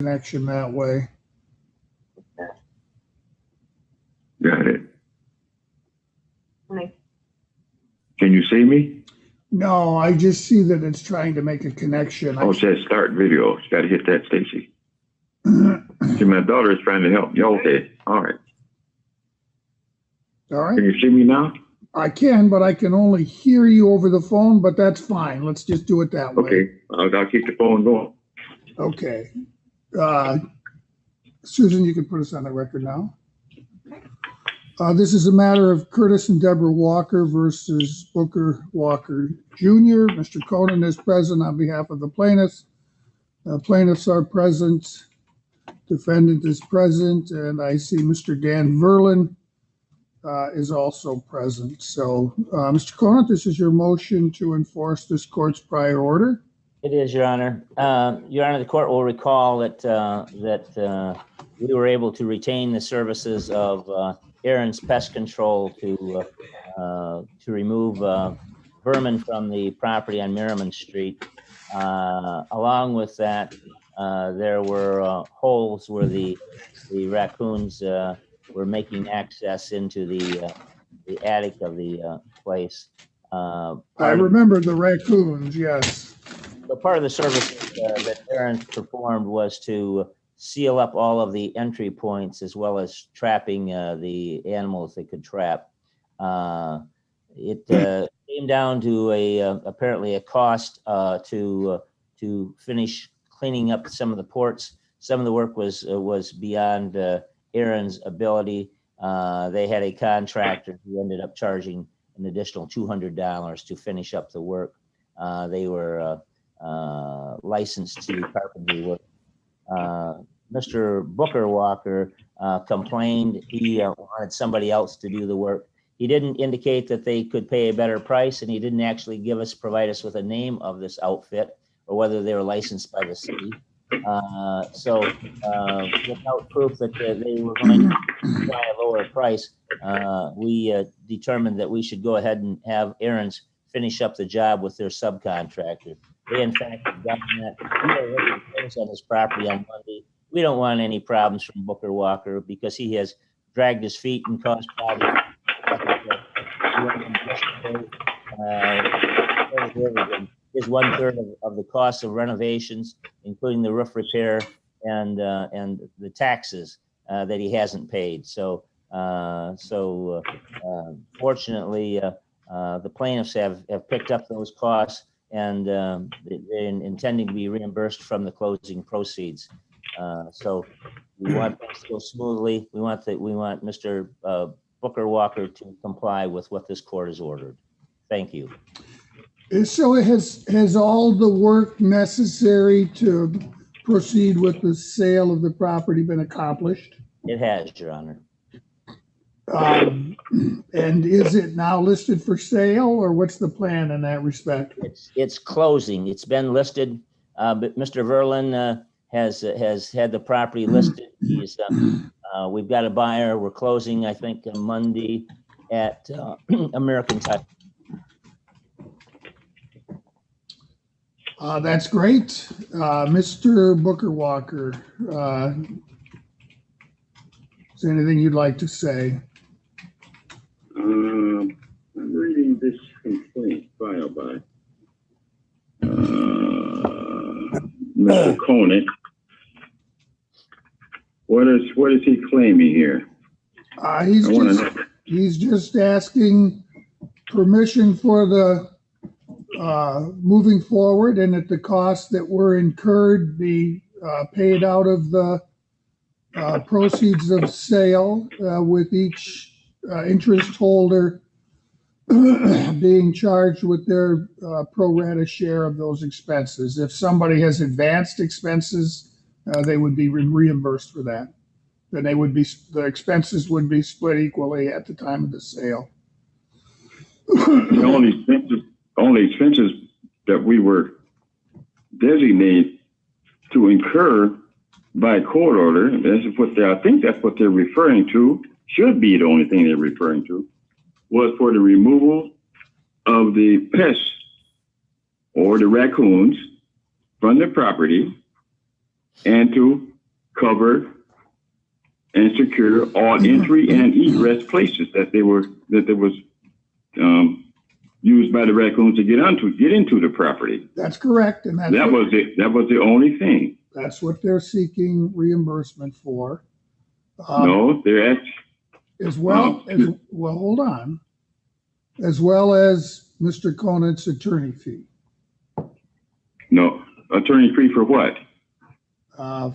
connection that way. Got it. Can you see me? No, I just see that it's trying to make a connection. Oh, it says start video. You got to hit that, Stacy. See, my daughter is trying to help you. Okay. All right. All right. Can you see me now? I can, but I can only hear you over the phone, but that's fine. Let's just do it that way. Okay. I'll keep the phone going. Okay. Susan, you can put us on the record now. This is a matter of Curtis and Deborah Walker versus Booker Walker Jr. Mr. Conan is present on behalf of the plaintiffs. Plaintiffs are present. Defendant is present. And I see Mr. Dan Verlin is also present. So, Mr. Conan, this is your motion to enforce this court's prior order. It is, Your Honor. Your Honor, the court will recall that we were able to retain the services of Aaron's Pest Control to remove vermin from the property on Merriman Street. Along with that, there were holes where the raccoons were making access into the attic of the place. I remember the raccoons, yes. So part of the service that Aaron performed was to seal up all of the entry points as well as trapping the animals they could trap. It came down to apparently a cost to finish cleaning up some of the ports. Some of the work was beyond Aaron's ability. They had a contractor who ended up charging an additional $200 to finish up the work. They were licensed to do carpentry work. Mr. Booker Walker complained he wanted somebody else to do the work. He didn't indicate that they could pay a better price, and he didn't actually provide us with a name of this outfit or whether they were licensed by the city. So without proof that they were going to buy a lower price, we determined that we should go ahead and have Aaron's finish up the job with their subcontractor. They, in fact, have done that. We are ready to finish on this property on Monday. We don't want any problems from Booker Walker because he has dragged his feet and caused problems. Is 1/3 of the cost of renovations, including the roof repair and the taxes that he hasn't paid. So fortunately, the plaintiffs have picked up those costs, and they're intending to be reimbursed from the closing proceeds. So we want things to go smoothly. We want Mr. Booker Walker to comply with what this court has ordered. Thank you. So has all the work necessary to proceed with the sale of the property been accomplished? It has, Your Honor. And is it now listed for sale, or what's the plan in that respect? It's closing. It's been listed, but Mr. Verlin has had the property listed. We've got a buyer. We're closing, I think, on Monday at American Tire. That's great. Mr. Booker Walker, is there anything you'd like to say? I'm reading this complaint filed by Mr. Conan. What is he claiming here? He's just asking permission for the moving forward, and that the costs that were incurred be paid out of the proceeds of sale, with each interest holder being charged with their pro rata share of those expenses. If somebody has advanced expenses, they would be reimbursed for that. Then the expenses would be split equally at the time of the sale. The only expenses that we were designated to incur by court order, I think that's what they're referring to, should be the only thing they're referring to, was for the removal of the pests or the raccoons from the property and to cover, and secure all entry and egress places that was used by the raccoons to get into the property. That's correct, and that was it. That was the only thing. That's what they're seeking reimbursement for. No, they're actually, as well as well. Hold on, as well as Mr. Conant's attorney fee. No, attorney fee for what?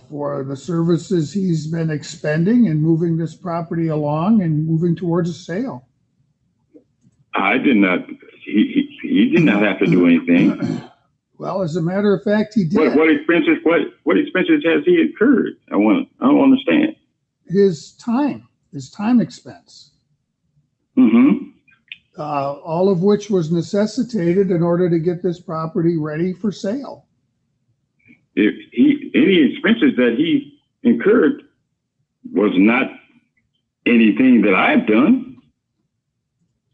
For the services he's been expending and moving this property along and moving towards a sale. I did not. He did not have to do anything. Well, as a matter of fact, he did. What expenses has he incurred? I don't understand. His time expense. Mm-hmm. All of which was necessitated in order to get this property ready for sale. If any expenses that he incurred was not anything that I've done.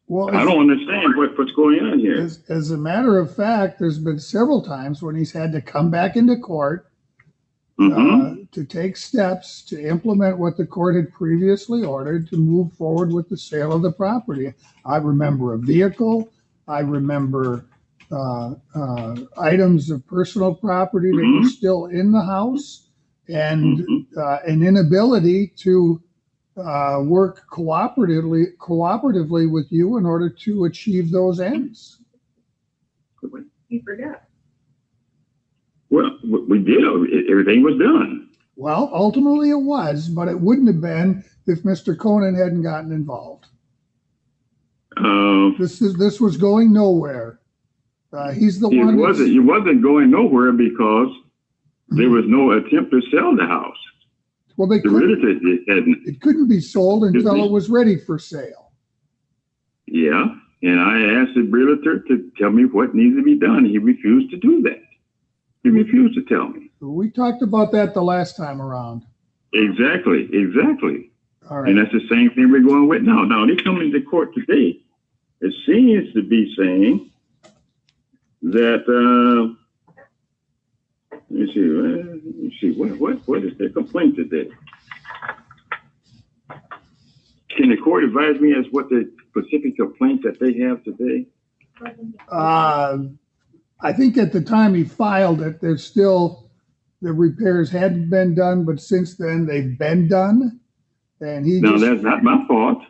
Well, I don't understand what's going on here. As a matter of fact, there's been several times when he's had to come back into court to take steps to implement what the court had previously ordered to move forward with the sale of the property. I remember a vehicle. I remember items of personal property that were still in the house, and an inability to work cooperatively with you in order to achieve those ends. You forgot. Well, we did. Everything was done. Well, ultimately it was, but it wouldn't have been if Mr. Conant hadn't gotten involved. This was going nowhere. He's the one. It wasn't going nowhere because there was no attempt to sell the house. Well, it couldn't be sold until it was ready for sale. Yeah, and I asked the realtor to tell me what needs to be done. He refused to do that. He refused to tell me. We talked about that the last time around. Exactly. All right. And that's the same thing we're going with now. Now, they come into court today. It seems to be saying that, let me see, what is their complaint today? Can the court advise me as what the specific complaint that they have today? I think at the time he filed it, there's still, the repairs hadn't been done, but since then they've been done. And that's not my fault.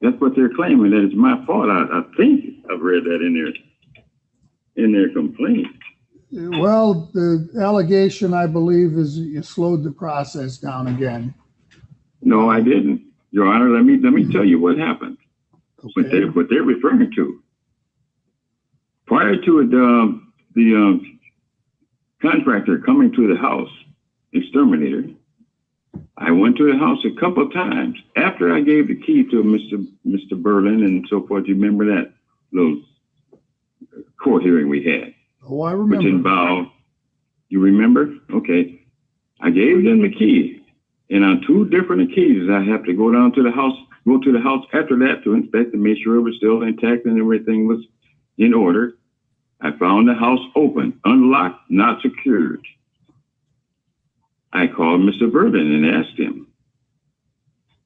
That's what they're claiming, that it's my fault. I think I've read that in their complaint. Well, the allegation, I believe, is you slowed the process down again. No, I didn't. Your Honor, let me tell you what happened. Okay. What they're referring to. Prior to the contractor coming to the house, exterminator, I went to the house a couple of times after I gave the key to Mr. Berlin and so forth. You remember that little court hearing we had? Oh, I remember. Which involved, you remember? Okay. I gave them the key, and on 2 different occasions, I have to go to the house after that to inspect and make sure it was still intact and everything was in order. I found the house open, unlocked, not secured. I called Mr. Berlin and asked him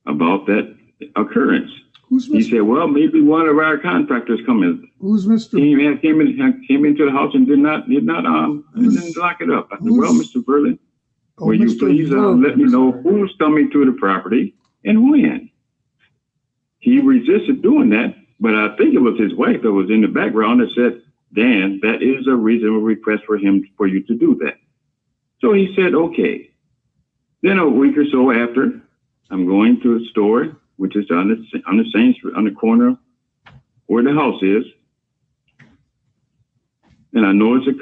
about that occurrence. He said, well, maybe one of our contractors come in. Who's Mr. Came into the house and didn't lock it up. I said, well, Mr. Berlin, will you please let me know who's coming to the property and when? He resisted doing that, but I think it was his wife that was in the background that said, Dan, that is a reasonable request for you to do that. So he said, okay. Then a week or so after, I'm going to a store, which is on the corner where the house is. And I notice a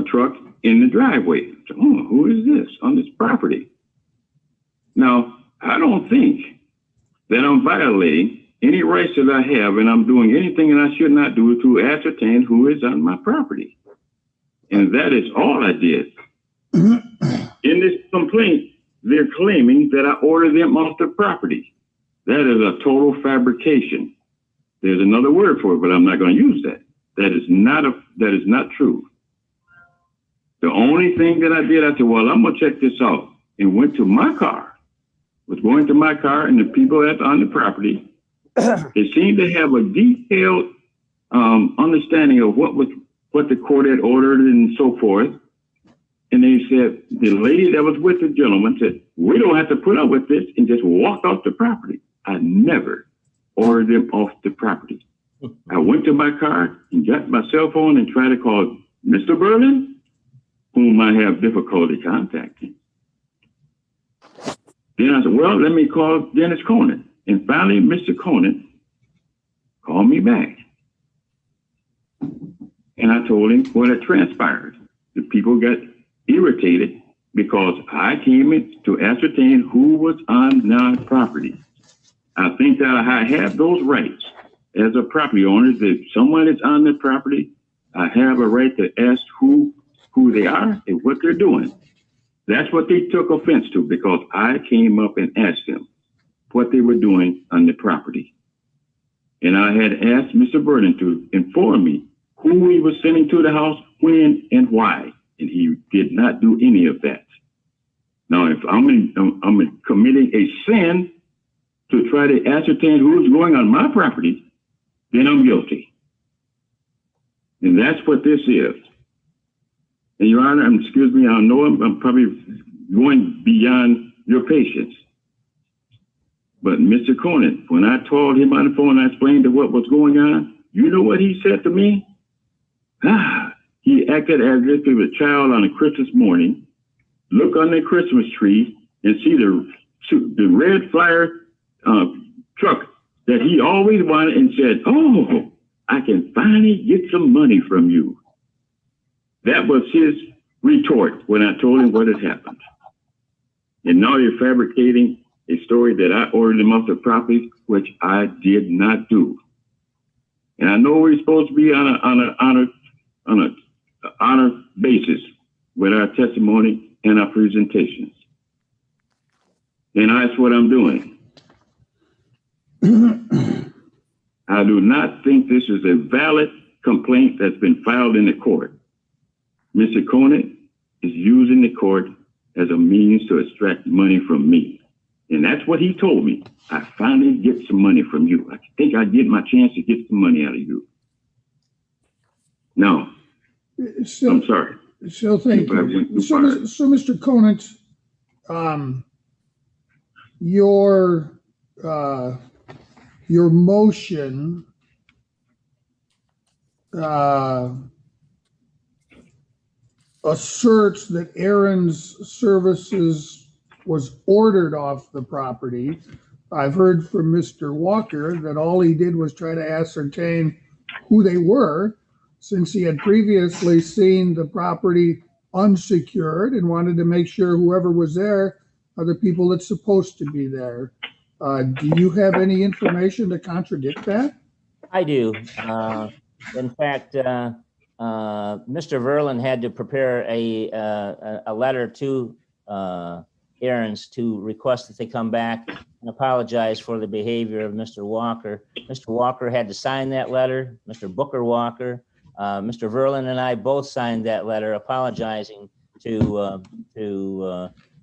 truck in the driveway. So, who is this on this property? Now, I don't think that I'm violating any rights that I have, and I'm doing anything that I should not do to ascertain who is on my property. And that is all I did. In this complaint, they're claiming that I ordered them off the property. That is a total fabrication. There's another word for it, but I'm not going to use that. That is not true. The only thing that I did, I said, well, I'm going to check this out, and went to my car, was going to my car, and the people that's on the property, they seemed to have a detailed understanding of what the court had ordered and so forth. And they said, the lady that was with the gentleman said, we don't have to put up with this, and just walked off the property. I never ordered them off the property. I went to my car and got my cell phone and tried to call Mr. Berlin, whom I have difficulty contacting. Then I said, well, let me call Dennis Conan. And finally, Mr. Conan called me back. And I told him what had transpired. The people got irritated because I came in to ascertain who was on my property. I think that I have those rights as a property owner. If someone is on the property, I have a right to ask who they are and what they're doing. That's what they took offense to, because I came up and asked them what they were doing on the property. And I had asked Mr. Burden to inform me who he was sending to the house, when, and why. And he did not do any of that. Now, if I'm committing a sin to try to ascertain who's going on my property, then I'm guilty. And that's what this is. And Your Honor, excuse me, I know I'm probably going beyond your patience. But Mr. Conan, when I told him on the phone, I explained to what was going on, you know what he said to me? He acted as if he was a child on a Christmas morning, look on the Christmas tree and see the red flyer truck that he always wanted, and said, oh, I can finally get some money from you. That was his retort when I told him what had happened. And now you're fabricating a story that I ordered him off the property, which I did not do. And I know we're supposed to be on an honor basis with our testimony and our presentations. And that's what I'm doing. I do not think this is a valid complaint that's been filed in the court. Mr. Conan is using the court as a means to extract money from me. And that's what he told me. I finally get some money from you. I think I get my chance to get some money out of you. No, I'm sorry. So thank you. So Mr. Conant, your motion asserts that Aaron's Services was ordered off the property. I've heard from Mr. Walker that all he did was try to ascertain who they were, since he had previously seen the property unsecured and wanted to make sure whoever was there are the people that's supposed to be there. Do you have any information to contradict that? I do. In fact, Mr. Verlin had to prepare a letter to Aaron's to request that they come back and apologize for the behavior of Mr. Walker. Mr. Walker had to sign that letter, Mr. Booker Walker. Mr. Verlin and I both signed that letter apologizing to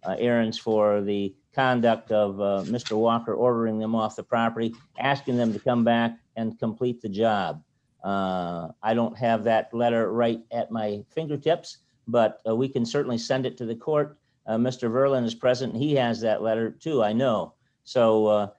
Aaron's for the conduct of Mr. Walker ordering them off the property, asking them to come back and complete the job. I don't have that letter right at my fingertips, but we can certainly send it to the court. Mr. Verlin is present, and he has that letter too, I know. So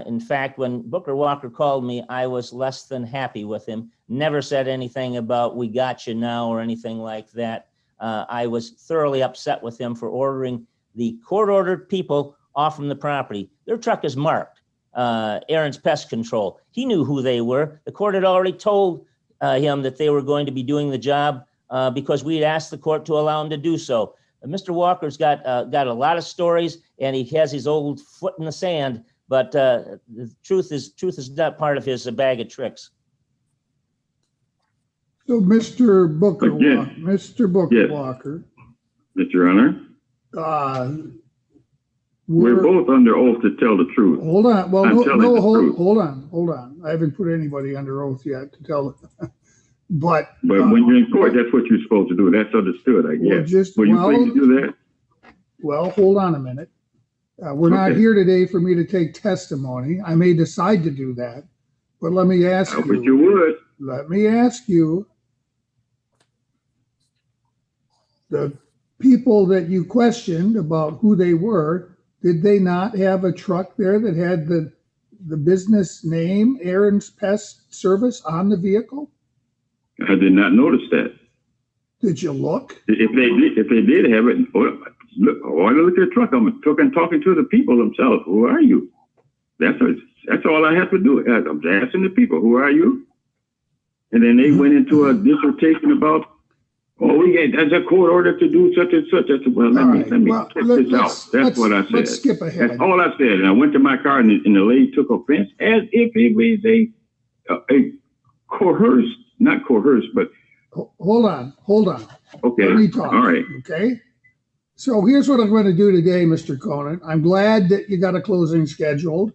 in fact, when Booker Walker called me, I was less than happy with him. Never said anything about "we got you now" or anything like that. I was thoroughly upset with him for ordering the court-ordered people off from the property. Their truck is marked Aaron's Pest Control. He knew who they were. The court had already told him that they were going to be doing the job because we had asked the court to allow him to do so. Mr. Walker's got a lot of stories, and he has his old foot in the sand. But the truth is not part of his bag of tricks. So, Mr. Booker, Again, yes. Walker, Mr. Honor, we're both under oath to tell the truth. Hold on. Well, hold on. I haven't put anybody under oath yet to tell. But when you're in court, that's what you're supposed to do. That's understood, I guess. Will you please do that? Well, hold on a minute. We're not here today for me to take testimony. I may decide to do that, but let me ask you. I wish you would. Let me ask you. The people that you questioned about who they were, did they not have a truck there that had the business name, Aaron's Pest Service, on the vehicle? I did not notice that. Did you look? If they did have it, look at the truck. I'm talking to the people themselves. Who are you? That's all I have to do. I'm asking the people, who are you? And then they went into a dissertation about, that's a court order to do such and such. I said, well, let me check this out. That's what I said. Let's skip ahead. That's all I said. And I went to my car, and the lady took offense as if it was a coerced, not coerced, but. Hold on. Okay. Let me talk. All right. Okay. So here's what I'm going to do today, Mr. Conan. I'm glad that you got a closing scheduled.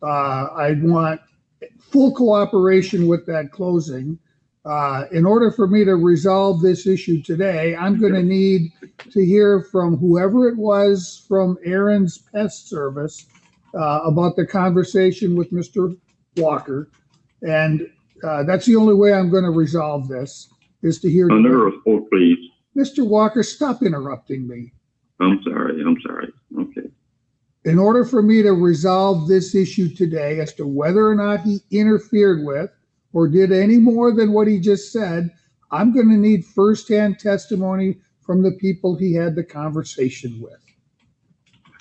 I want full cooperation with that closing. In order for me to resolve this issue today, I'm going to need to hear from whoever it was from Aaron's Pest Service about the conversation with Mr. Walker. And that's the only way I'm going to resolve this, is to hear. Please. Mr. Walker, stop interrupting me. I'm sorry. Okay. In order for me to resolve this issue today as to whether or not he interfered with or did any more than what he just said, I'm going to need firsthand testimony from the people he had the conversation with.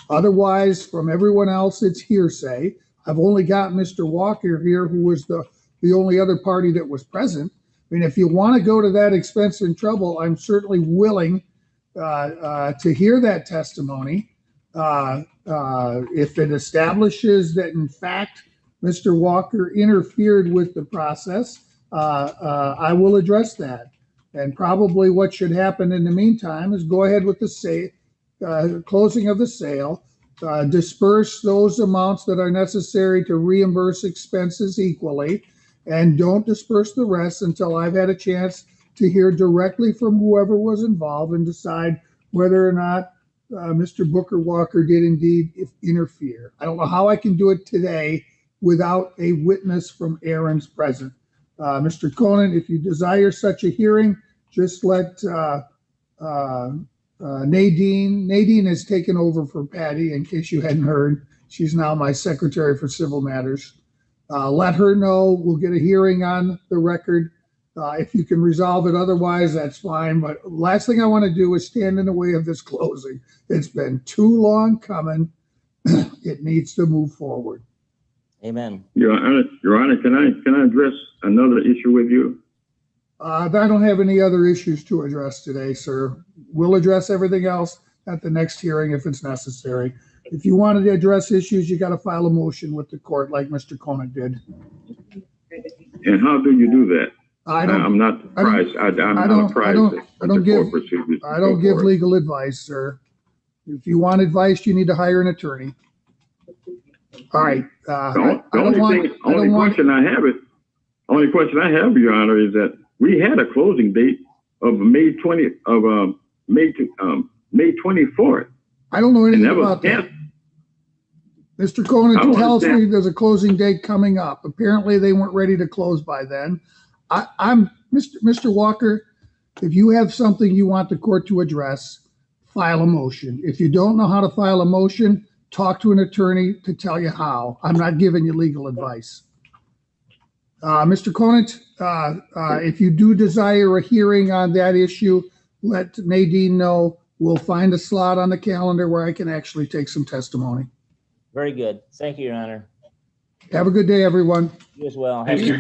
Otherwise, from everyone else, it's hearsay. I've only got Mr. Walker here, who was the only other party that was present. I mean, if you want to go to that expense and trouble, I'm certainly willing to hear that testimony. If it establishes that, in fact, Mr. Walker interfered with the process, I will address that. And probably what should happen in the meantime is go ahead with the closing of the sale, disperse those amounts that are necessary to reimburse expenses equally, and don't disperse the rest until I've had a chance to hear directly from whoever was involved and decide whether or not Mr. Booker Walker did indeed interfere. I don't know how I can do it today without a witness from Aaron's present. Mr. Conan, if you desire such a hearing, just let Nadine has taken over for Patty, in case you hadn't heard. She's now my secretary for civil matters. Let her know. We'll get a hearing on the record. If you can resolve it otherwise, that's fine. But last thing I want to do is stand in the way of this closing. It's been too long coming. It needs to move forward. Amen. Your Honor, can I address another issue with you? I don't have any other issues to address today, sir. We'll address everything else at the next hearing if it's necessary. If you wanted to address issues, you got to file a motion with the court like Mr. Conan did. And how do you do that? I'm not surprised. I don't give legal advice, sir. If you want advice, you need to hire an attorney. All right. The only question I have, Your Honor, is that we had a closing date of May 24th. I don't know anything about that. Mr. Conan tells me there's a closing date coming up. Apparently, they weren't ready to close by then. I'm Mr. Walker. If you have something you want the court to address, file a motion. If you don't know how to file a motion, talk to an attorney to tell you how. I'm not giving you legal advice. Mr. Conant, if you do desire a hearing on that issue, let Nadine know. We'll find a slot on the calendar where I can actually take some testimony. Very good. Thank you, Your Honor. Have a good day, everyone. You as well. Thank you.